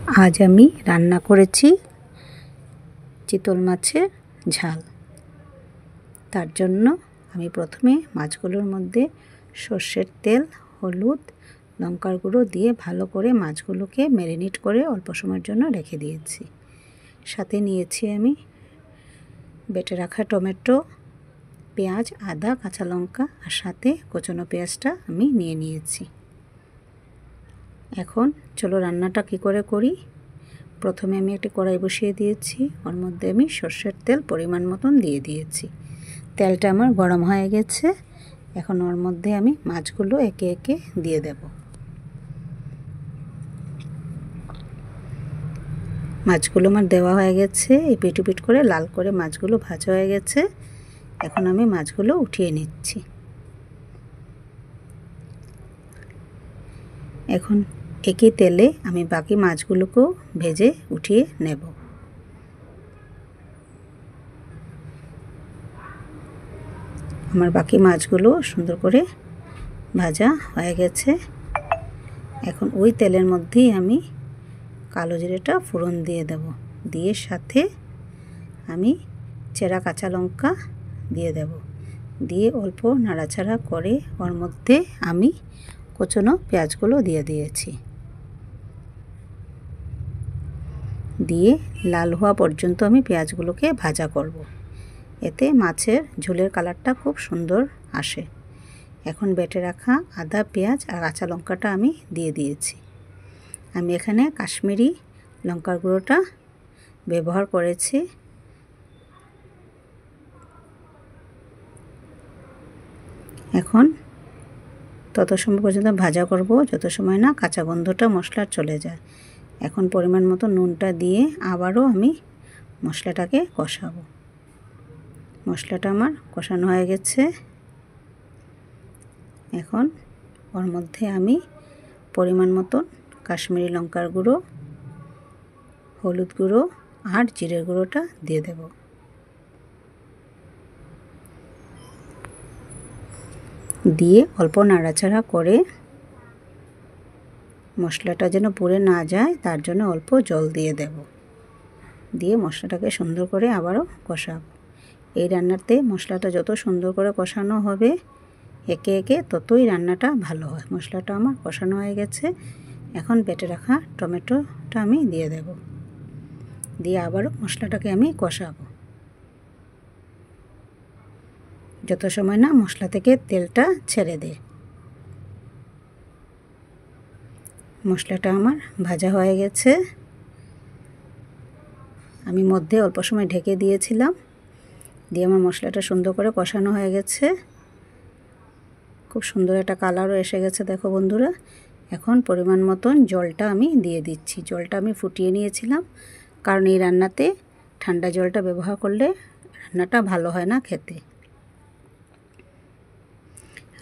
আজ আমি রান্না করেছি চিতল মাছের ঝাল। তার জন্য আমি প্রথমে মাছগুলোর মধ্যে সর্ষের তেল, হলুদ, লঙ্কার গুঁড়ো দিয়ে ভালো করে মাছগুলোকে ম্যারিনেট করে অল্প সময়ের জন্য রেখে দিয়েছি। সাথে নিয়েছি আমি বেটে রাখা টমেটো, পেঁয়াজ, আদা, কাঁচা লঙ্কা আর সাথে কোচানো পেঁয়াজটা আমি নিয়ে নিয়েছি। এখন চলো রান্নাটা কী করে করি। প্রথমে আমি একটি কড়াই বসিয়ে দিয়েছি, ওর মধ্যে আমি সর্ষের তেল পরিমাণ মতন দিয়ে দিয়েছি। তেলটা আমার গরম হয়ে গেছে। এখন ওর মধ্যে আমি মাছগুলো একে একে দিয়ে দেব। মাছগুলো আমার দেওয়া হয়ে গেছে, এপিট ওপিট করে লাল করে মাছগুলো ভাজা হয়ে গেছে। এখন আমি মাছগুলো উঠিয়ে নিচ্ছি। এখন একই তেলে আমি বাকি মাছগুলোকেও ভেজে উঠিয়ে নেব। আমার বাকি মাছগুলো সুন্দর করে ভাজা হয়ে গেছে। এখন ওই তেলের মধ্যেই আমি কালো জিরেটা ফোড়ন দিয়ে দেব। দিয়ে সাথে আমি চেরা কাঁচা লঙ্কা দিয়ে দেব। দিয়ে অল্প নাড়াচাড়া করে ওর মধ্যে আমি কোচানো পেঁয়াজগুলো দিয়ে দিয়েছি। দিয়ে লাল হওয়া পর্যন্ত আমি পেঁয়াজগুলোকে ভাজা করব। এতে মাছের ঝোলের কালারটা খুব সুন্দর আসে। এখন বেটে রাখা আদা, পেঁয়াজ আর কাঁচা লঙ্কাটা আমি দিয়ে দিয়েছি। আমি এখানে কাশ্মীরি লঙ্কার গুঁড়োটা ব্যবহার করেছি। এখন তত সময় পর্যন্ত ভাজা করব যত সময় না কাঁচা গন্ধটা মশলার চলে যায়। এখন পরিমাণ মতো নুনটা দিয়ে আবারও আমি মশলাটাকে কষাবো। মশলাটা আমার কষানো হয়ে গেছে। এখন ওর মধ্যে আমি পরিমাণ মতন কাশ্মীরি লঙ্কার গুঁড়ো, হলুদ গুঁড়ো আর জিরের গুঁড়োটা দিয়ে দেব। দিয়ে অল্প নাড়াচাড়া করে মশলাটা যেন পুড়ে না যায় তার জন্য অল্প জল দিয়ে দেব। দিয়ে মশলাটাকে সুন্দর করে আবারও কষাবো। এই রান্নাতে মশলাটা যত সুন্দর করে কষানো হবে একে একে ততই রান্নাটা ভালো হয়। মশলাটা আমার কষানো হয়ে গেছে। এখন বেটে রাখা টমেটোটা আমি দিয়ে দেব। দিয়ে আবারও মশলাটাকে আমি কষাবো যত সময় না মশলা থেকে তেলটা ছেড়ে দেয়। মশলাটা আমার ভাজা হয়ে গেছে। আমি মধ্যে অল্প সময় ঢেকে দিয়েছিলাম। দিয়ে আমার মশলাটা সুন্দর করে কষানো হয়ে গেছে। খুব সুন্দর একটা কালারও এসে গেছে দেখো বন্ধুরা। এখন পরিমাণ মতন জলটা আমি দিয়ে দিচ্ছি। জলটা আমি ফুটিয়ে নিয়েছিলাম, কারণ এই রান্নাতে ঠান্ডা জলটা ব্যবহার করলে রান্নাটা ভালো হয় না খেতে।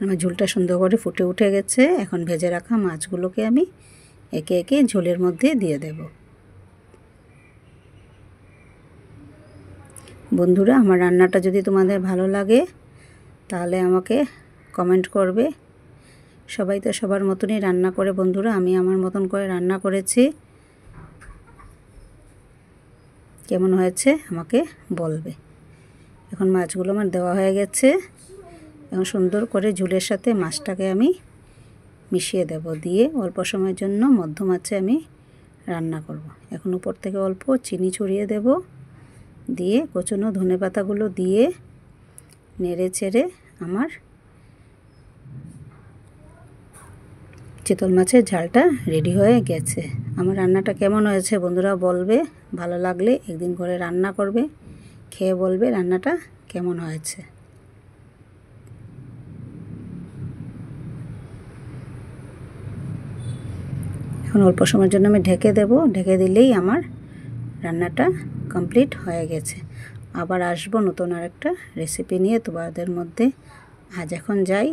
আমার ঝোলটা সুন্দর করে ফুটে উঠে গেছে। এখন ভেজে রাখা মাছগুলোকে আমি একে একে ঝোলের মধ্যে দিয়ে দেব। বন্ধুরা, আমার রান্নাটা যদি তোমাদের ভালো লাগে তাহলে আমাকে কমেন্ট করবে। সবাই তো সবার মতনই রান্না করে বন্ধুরা, আমি আমার মতন করে রান্না করেছি। কেমন হয়েছে আমাকে বলবে। এখন মাছগুলো আমার দেওয়া হয়ে গেছে। এখন সুন্দর করে ঝোলের সাথে মাছটাকে আমি মিশিয়ে দেব। দিয়ে অল্প সময়ের জন্য মধ্যম আঁচে আমি রান্না করব। এখন উপর থেকে অল্প চিনি ছড়িয়ে দেব। দিয়ে কোচানো ধনেপাতাগুলো দিয়ে নেড়ে চেড়ে আমার চিতল মাছের ঝালটা রেডি হয়ে গেছে। আমার রান্নাটা কেমন হয়েছে বন্ধুরা বলবে। ভালো লাগলে একদিন করে রান্না করবে, খেয়ে বলবে রান্নাটা কেমন হয়েছে। এখন অল্প সময়ের জন্য আমি ঢেকে দেব। ঢেকে দিলেই আমার রান্নাটা কমপ্লিট হয়ে গেছে। আবার আসবো নতুন আরেকটা রেসিপি নিয়ে তোমাদের মধ্যে। আজ এখন যাই।